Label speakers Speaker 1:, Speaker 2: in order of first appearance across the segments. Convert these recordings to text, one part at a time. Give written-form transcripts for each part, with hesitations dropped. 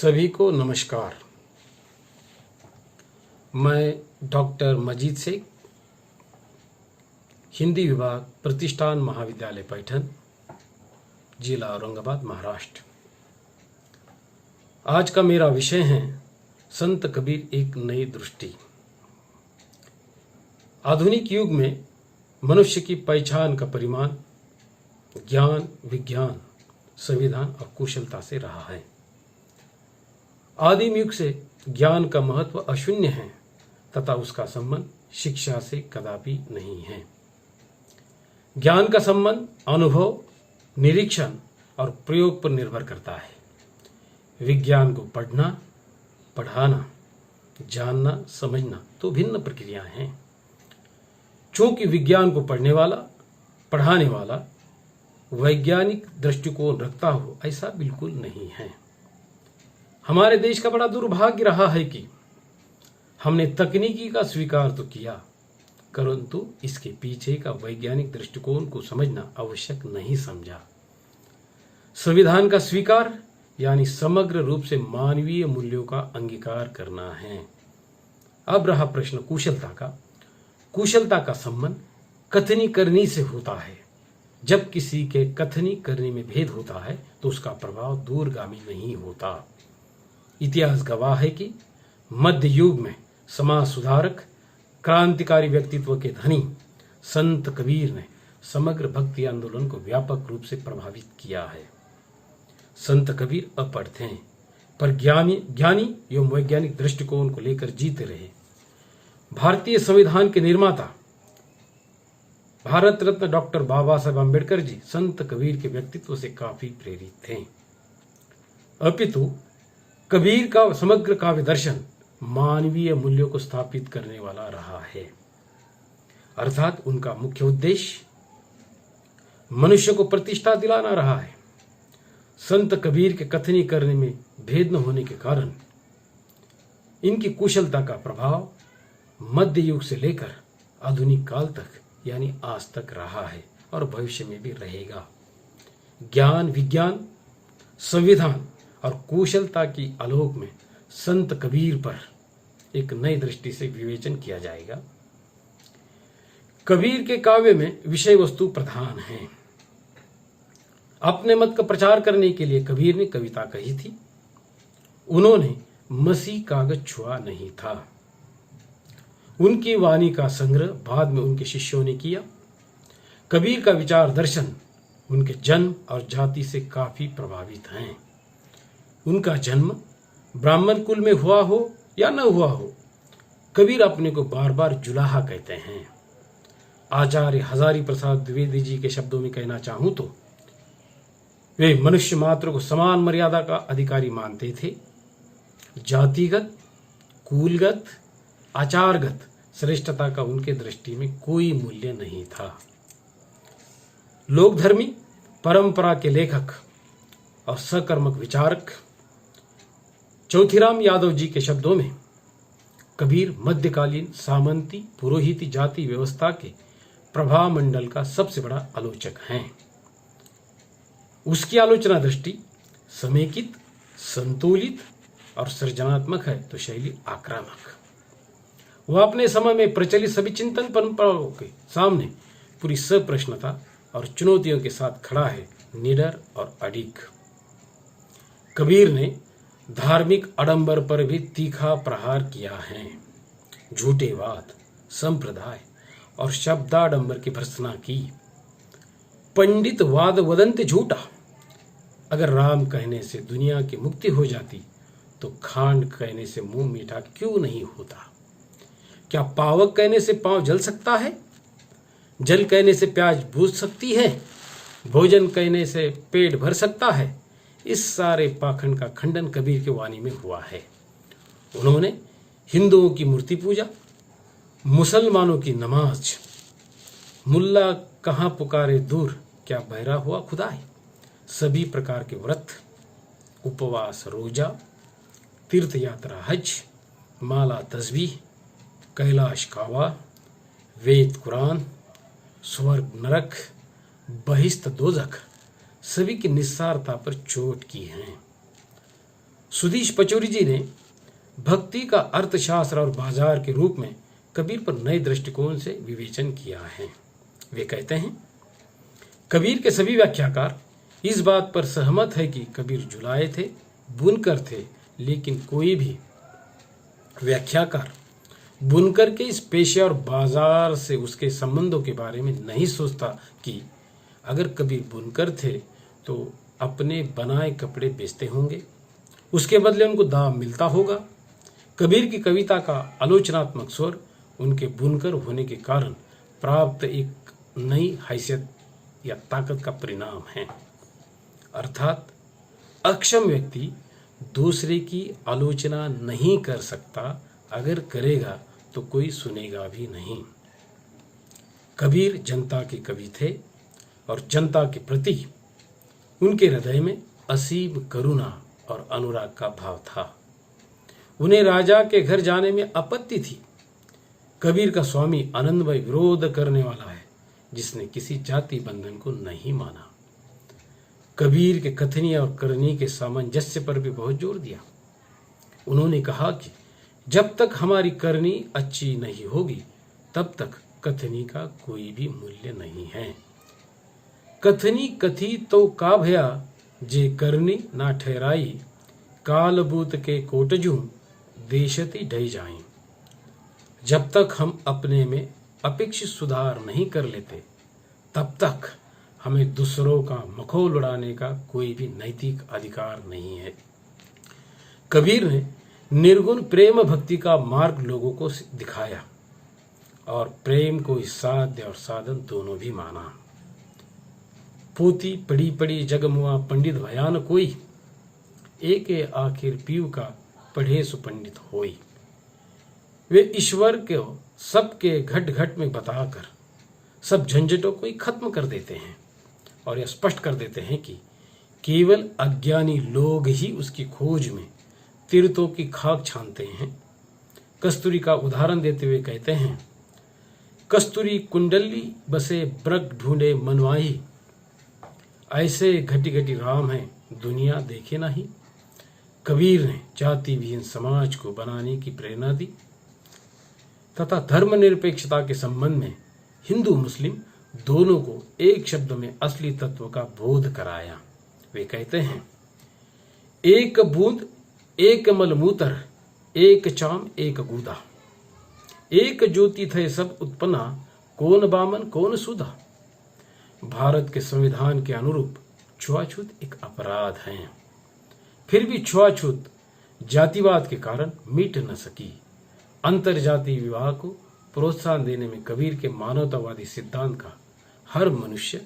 Speaker 1: सभी को नमस्कार। मैं डॉक्टर मजीद शेख, हिंदी विभाग, प्रतिष्ठान महाविद्यालय पैठन, जिला औरंगाबाद, महाराष्ट्र। आज का मेरा विषय है संत कबीर एक नई दृष्टि। आधुनिक युग में मनुष्य की पहचान का परिमाण ज्ञान, विज्ञान, संविधान और कुशलता से रहा है। आदिम युग से ज्ञान का महत्व अशून्य है तथा उसका संबंध शिक्षा से कदापि नहीं है। ज्ञान का संबंध अनुभव, निरीक्षण और प्रयोग पर निर्भर करता है। विज्ञान को पढ़ना, पढ़ाना, जानना, समझना तो भिन्न प्रक्रियाएं हैं। चूंकि विज्ञान को पढ़ने वाला, पढ़ाने वाला वैज्ञानिक दृष्टिकोण रखता हो, ऐसा बिल्कुल नहीं है। हमारे देश का बड़ा दुर्भाग्य रहा है कि हमने तकनीकी का स्वीकार तो किया, परंतु इसके पीछे का वैज्ञानिक दृष्टिकोण को समझना आवश्यक नहीं समझा। संविधान का स्वीकार यानी समग्र रूप से मानवीय मूल्यों का अंगीकार करना है। अब रहा प्रश्न कुशलता का। कुशलता का संबंध कथनी करनी से होता है। जब किसी के कथनी करने में भेद होता है तो उसका प्रभाव दूरगामी नहीं होता। इतिहास गवाह है कि मध्य युग में समाज सुधारक, क्रांतिकारी व्यक्तित्व के धनी संत कबीर ने समग्र भक्ति आंदोलन को व्यापक रूप से प्रभावित किया है। संत कबीर अपढ़ थे, पर ज्ञानी एवं वैज्ञानिक दृष्टिकोण को लेकर जीते रहे। भारतीय संविधान के निर्माता भारत रत्न डॉक्टर बाबा साहेब अम्बेडकर जी संत कबीर के व्यक्तित्व से काफी प्रेरित थे। अपितु कबीर का समग्र काव्य दर्शन मानवीय मूल्यों को स्थापित करने वाला रहा है। अर्थात उनका मुख्य उद्देश्य मनुष्य को प्रतिष्ठा दिलाना रहा है। संत कबीर के कथनी करने में भेद न होने के कारण इनकी कुशलता का प्रभाव मध्य युग से लेकर आधुनिक काल तक यानी आज तक रहा है और भविष्य में भी रहेगा। ज्ञान, विज्ञान, संविधान और कुशलता की आलोक में संत कबीर पर एक नई दृष्टि से विवेचन किया जाएगा। कबीर के काव्य में विषय वस्तु प्रधान है। अपने मत का प्रचार करने के लिए कबीर ने कविता कही थी। उन्होंने मसी कागज छुआ नहीं था। उनकी वाणी का संग्रह बाद में उनके शिष्यों ने किया। कबीर का विचार दर्शन उनके जन्म और जाति से काफी प्रभावित हैं। उनका जन्म ब्राह्मण कुल में हुआ हो या न हुआ हो, कबीर अपने को बार बार जुलाहा कहते हैं। आचार्य हजारी प्रसाद द्विवेदी जी के शब्दों में कहना चाहूं तो वे मनुष्य मात्र को समान मर्यादा का अधिकारी मानते थे। जातिगत, कुलगत, आचारगत श्रेष्ठता का उनके दृष्टि में कोई मूल्य नहीं था। लोकधर्मी, परंपरा के लेखक और सकर्मक विचारक चौथीराम यादव जी के शब्दों में कबीर मध्यकालीन सामंती पुरोहिती जाति व्यवस्था के प्रभाव मंडल का सबसे बड़ा आलोचक हैं। उसकी आलोचना दृष्टि समेकित, संतुलित और सृजनात्मक है तो शैली आक्रामक। वह अपने समय में प्रचलित सभी चिंतन परंपराओं के सामने पूरी सप्रश्नता और चुनौतियों के साथ खड़ा है, निडर और अडिग। कबीर ने धार्मिक आडंबर पर भी तीखा प्रहार किया है। झूठेवाद, संप्रदाय और शब्दाडंबर की भर्त्सना की। पंडित वाद वदंत झूठा। अगर राम कहने से दुनिया की मुक्ति हो जाती तो खांड कहने से मुंह मीठा क्यों नहीं होता? क्या पावक कहने से पांव जल सकता है? जल कहने से प्याज बूझ सकती है? भोजन कहने से पेट भर सकता है? इस सारे पाखंड का खंडन कबीर की वाणी में हुआ है। उन्होंने हिंदुओं की मूर्ति पूजा, मुसलमानों की नमाज, मुल्ला कहाँ पुकारे दूर, क्या बहरा हुआ खुदाई, सभी प्रकार के व्रत, उपवास, रोजा, तीर्थ यात्रा, हज, माला, तस्बीह, कैलाश कावा, वेद, कुरान, स्वर्ग, नरक, बहिश्त, दोजख सभी की निस्सारता पर चोट की है। सुधीश पचौरी जी ने भक्ति का अर्थशास्त्र और बाजार के रूप में कबीर पर नए दृष्टिकोण से विवेचन किया है। वे कहते हैं, कबीर के सभी व्याख्याकार इस बात पर सहमत है कि कबीर जुलाए थे, बुनकर थे, लेकिन कोई भी व्याख्याकार बुनकर के इस पेशे और बाजार से उसके संबंधों के बारे में नहीं सोचता कि अगर कबीर बुनकर थे तो अपने बनाए कपड़े बेचते होंगे, उसके बदले उनको दाम मिलता होगा। कबीर की कविता का आलोचनात्मक स्वर उनके बुनकर होने के कारण प्राप्त एक नई हैसियत या ताकत का परिणाम है। अर्थात अक्षम व्यक्ति दूसरे की आलोचना नहीं कर सकता, अगर करेगा तो कोई सुनेगा भी नहीं। कबीर जनता के कवि थे और जनता के प्रति उनके हृदय में असीम करुणा और अनुराग का भाव था। उन्हें राजा के घर जाने में आपत्ति थी। कबीर का स्वामी आनंदमय विरोध करने वाला है, जिसने किसी जाति बंधन को नहीं माना। कबीर के कथनी और करनी के सामंजस्य पर भी बहुत जोर दिया। उन्होंने कहा कि जब तक हमारी करनी अच्छी नहीं होगी तब तक कथनी का कोई भी मूल्य नहीं है। कथनी कथी तो का भया, जे करनी ना ठहराई, कालबूत के कोटजू देशती ढई जाएं। जब तक हम अपने में अपेक्षित सुधार नहीं कर लेते तब तक हमें दूसरों का मखौल उड़ाने का कोई भी नैतिक अधिकार नहीं है। कबीर ने निर्गुण प्रेम भक्ति का मार्ग लोगों को दिखाया और प्रेम को साध्य और साधन दोनों भी माना। पोती पड़ी पड़ी जगमुआ पंडित भयान कोई, एक आखिर पीव का पढ़े सु पंडित होई। वे ईश्वर को सबके घट घट में बताकर सब झंझटों को ही खत्म कर देते हैं और यह स्पष्ट कर देते हैं कि केवल अज्ञानी लोग ही उसकी खोज में तीर्थों की खाक छानते हैं। कस्तूरी का उदाहरण देते हुए कहते हैं, कस्तूरी कुंडली बसे ब्रग ढूंढे मनवाही, ऐसे घटी घटी राम है दुनिया देखे नहीं। कबीर ने जाति विहीन समाज को बनाने की प्रेरणा दी तथा धर्मनिरपेक्षता के संबंध में हिंदू मुस्लिम दोनों को एक शब्द में असली तत्व का बोध कराया। वे कहते हैं, एक बूंद एक मलमूत्र, एक चाम एक गूदा, एक ज्योति थे सब उत्पन्ना, कौन बामन कौन सुधा। भारत के संविधान के अनुरूप छुआछूत एक अपराध है, फिर भी छुआछूत जातिवाद के कारण मिट न सकी। अंतरजातीय विवाह को प्रोत्साहन देने में कबीर के मानवतावादी सिद्धांत का हर मनुष्य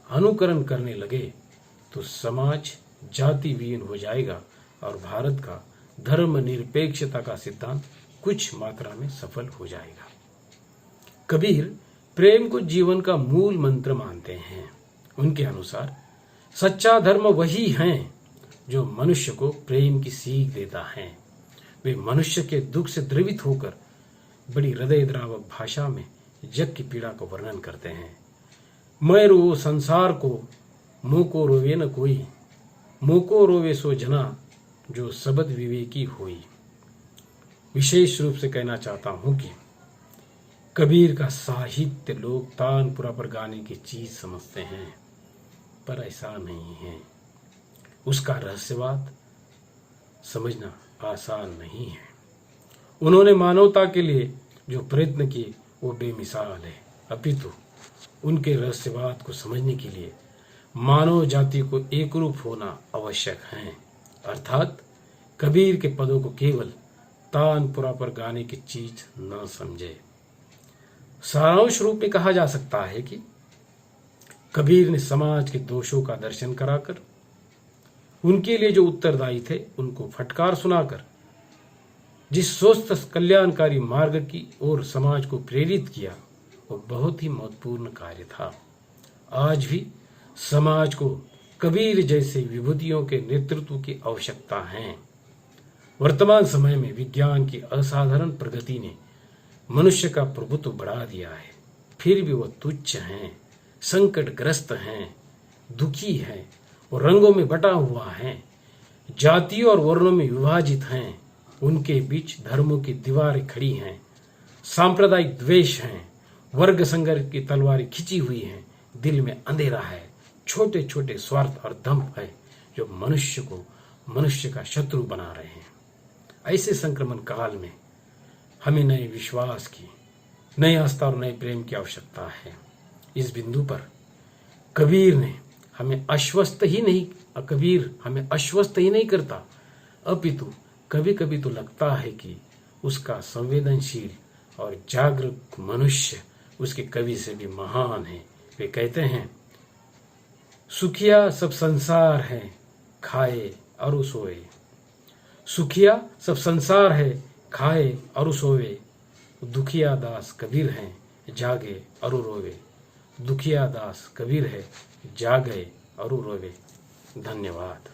Speaker 1: अनुकरण करने लगे तो समाज जाति विहीन हो जाएगा और भारत का धर्मनिरपेक्षता का सिद्धांत कुछ मात्रा में सफल हो जाएगा। कबीर प्रेम को जीवन का मूल मंत्र मानते हैं। उनके अनुसार सच्चा धर्म वही है जो मनुष्य को प्रेम की सीख देता है। वे मनुष्य के दुख से द्रवित होकर बड़ी हृदयद्रावक भाषा में जग की पीड़ा को वर्णन करते हैं। मैं रो संसार को, मोको रोवे न कोई, मोको रोवे सो जना, जो सबद विवेकी होई। विशेष रूप से कहना चाहता हूं कि कबीर का साहित्य लोग तानपुरा पर गाने की चीज समझते हैं, पर ऐसा नहीं है। उसका रहस्यवाद समझना आसान नहीं है। उन्होंने मानवता के लिए जो प्रयत्न किए वो बेमिसाल है। अपितु उनके रहस्यवाद को समझने के लिए मानव जाति को एकरूप होना आवश्यक है। अर्थात कबीर के पदों को केवल तानपुरा पर गाने की चीज न समझे। सारांश रूप में कहा जा सकता है कि कबीर ने समाज के दोषों का दर्शन कराकर उनके लिए जो उत्तरदायी थे उनको फटकार सुनाकर जिस स्वस्थ कल्याणकारी मार्ग की ओर समाज को प्रेरित किया वो बहुत ही महत्वपूर्ण कार्य था। आज भी समाज को कबीर जैसे विभूतियों के नेतृत्व की आवश्यकता है। वर्तमान समय में विज्ञान की असाधारण प्रगति ने मनुष्य का प्रभुत्व बढ़ा दिया है, फिर भी वह तुच्छ हैं, संकटग्रस्त हैं, दुखी हैं और रंगों में बटा हुआ है। जातियों और वर्णों में विभाजित हैं, उनके बीच धर्मों की दीवारें खड़ी हैं, सांप्रदायिक द्वेष हैं, वर्ग संघर्ष की तलवारें खिंची हुई हैं, दिल में अंधेरा है, छोटे छोटे स्वार्थ और दंभ है जो मनुष्य को मनुष्य का शत्रु बना रहे हैं। ऐसे संक्रमण काल में हमें नए विश्वास की, नए आस्था और नए प्रेम की आवश्यकता है। इस बिंदु पर कबीर हमें आश्वस्त ही नहीं करता, अपितु कभी कभी तो लगता है कि उसका संवेदनशील और जागरूक मनुष्य उसके कवि से भी महान है। वे कहते हैं, सुखिया सब संसार है खाए और सोए, सुखिया सब संसार है खाए और सोवे, दुखिया दास कबीर हैं जागे और रोवे, दुखिया दास कबीर है जागे और रोवे। धन्यवाद।